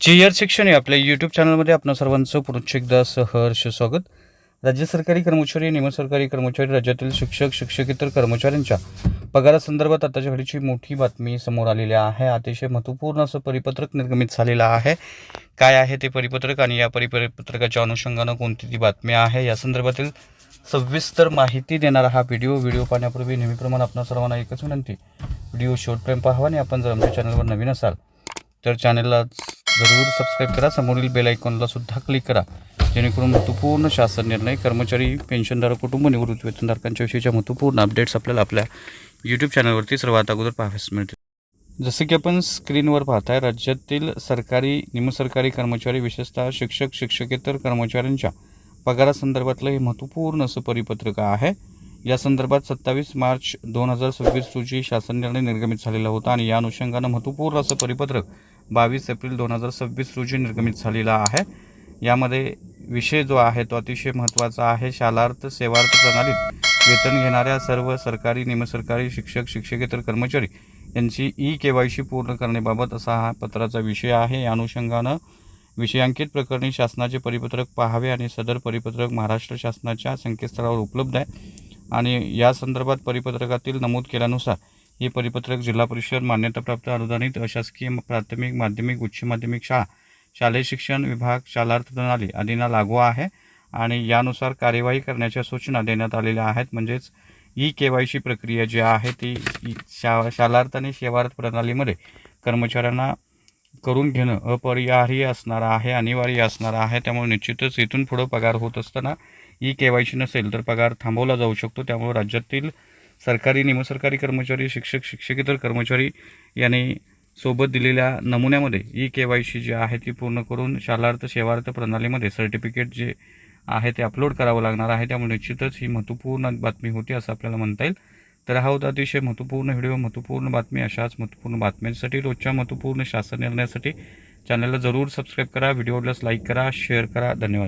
GR शिक्षण या आपल्या यूट्यूब चॅनलमध्ये आपणा सर्वांचं पुन्हा एकदा सहर्ष स्वागत। राज्य सरकारी कर्मचारी, निमसरकारी कर्मचारी, राज्यातील शिक्षक, शिक्षकेतर कर्मचाऱ्यांच्या पगारासंदर्भात आताच्या घडीची मोठी बातमी समोर आलेली आहे। अतिशय महत्त्वपूर्ण असं परिपत्रक निर्गमित झालेलं आहे। काय आहे ते परिपत्रक आणि या परिपत्रकाच्या अनुषंगाने कोणती ती बातमी आहे या संदर्भातील सविस्तर माहिती देणारा हा व्हिडिओ पाहण्यापूर्वी नेहमीप्रमाणे आपणा सर्वांना एकच विनंती, व्हिडिओ शेवटपर्यंत पाहावा आणि आपण जर आमच्या चॅनलवर नवीन असाल तर चॅनलला जरूर सबस्क्राईब करा, समोरील बेल आयकॉनला सुद्धा क्लिक करा, जेणेकरून महत्त्वपूर्ण शासन निर्णय, कर्मचारी, पेन्शनधारक, कुटुंब निवृत्ती वेतनधारकांच्या विषयीच्या महत्त्वपूर्ण अपडेट्स आपल्याला आपल्या यूट्यूब चॅनलवरती सर्वात अगोदर पाहाव्यास मिळतील। जसे की आपण स्क्रीनवर पाहताय, राज्यातील सरकारी, निमसरकारी कर्मचारी, विशेषतः शिक्षक, शिक्षकेतर कर्मचाऱ्यांच्या पगारासंदर्भातलं हे महत्त्वपूर्ण असं परिपत्रक आहे। या संदर्भात 27 मार्च 2026 रोजी शासन निर्णय निर्गमित झालेला होता आणि या अनुषंगाने महत्त्वपूर्ण असं परिपत्रक 22 एप्रिल 2026 रोजी निर्गमित झालेला आहे। यामध्ये विषय जो आहे तो अतिशय महत्त्वाचा आहे। शालार्थ सेवार्थ प्रणालीत वेतन घेणाऱ्या सर्व सरकारी, निमसरकारी, शिक्षक, शिक्षकेतर कर्मचारी यांची KYC पूर्ण करण्याबाबत असा हा पत्राचा विषय आहे। या अनुषंगाने विषयांकित प्रकरणी शासनाचे परिपत्रक पाहावे आणि सदर परिपत्रक महाराष्ट्र शासनाच्या संकेतस्थळावर उपलब्ध आहे आणि या संदर्भात परिपत्रकातील नमूद केल्यानुसार हे परिपत्रक जिल्हा परिषद, मान्यताप्राप्त अनुदानित अशासकीय प्राथमिक, माध्यमिक, उच्च माध्यमिक शाळा, शालेय शिक्षण विभाग, शालार्थ प्रणाली आदींना लागू आहे आणि यानुसार कार्यवाही करण्याच्या सूचना देण्यात आलेल्या आहेत। म्हणजेच KYC प्रक्रिया जी आहे ती शालार्थ आणि सेवार्थ प्रणालीमध्ये कर्मचाऱ्यांना करून घेणं अपरिहार्य असणार आहे, अनिवार्य असणार आहे। त्यामुळे निश्चितच इथून पुढे पगार होत असताना KYC नसेल तर पगार थांबवला जाऊ शकतो। त्यामुळे राज्यातील सरकारी, निमसरकारी कर्मचारी, शिक्षक, शिक्षकेतर कर्मचारी यांनी सोबत दिलेल्या नमुन्यामध्ये KYC जी आहे ती पूर्ण करून शालार्थ सेवार्थ प्रणालीमध्ये सर्टिफिकेट जे आहे ते अपलोड करावं लागणार आहे। त्यामुळे निश्चितच ही महत्त्वपूर्ण बातमी होती असं आपल्याला म्हणता येईल। तर हा होता अतिशय महत्त्वपूर्ण व्हिडिओ, महत्त्वपूर्ण बातमी। अशाच महत्त्वपूर्ण बातम्यांसाठी, रोजच्या महत्त्वपूर्ण शासन निर्णयासाठी चॅनलला जरूर सबस्क्राईब करा, व्हिडिओला लाईक करा, शेअर करा। धन्यवाद।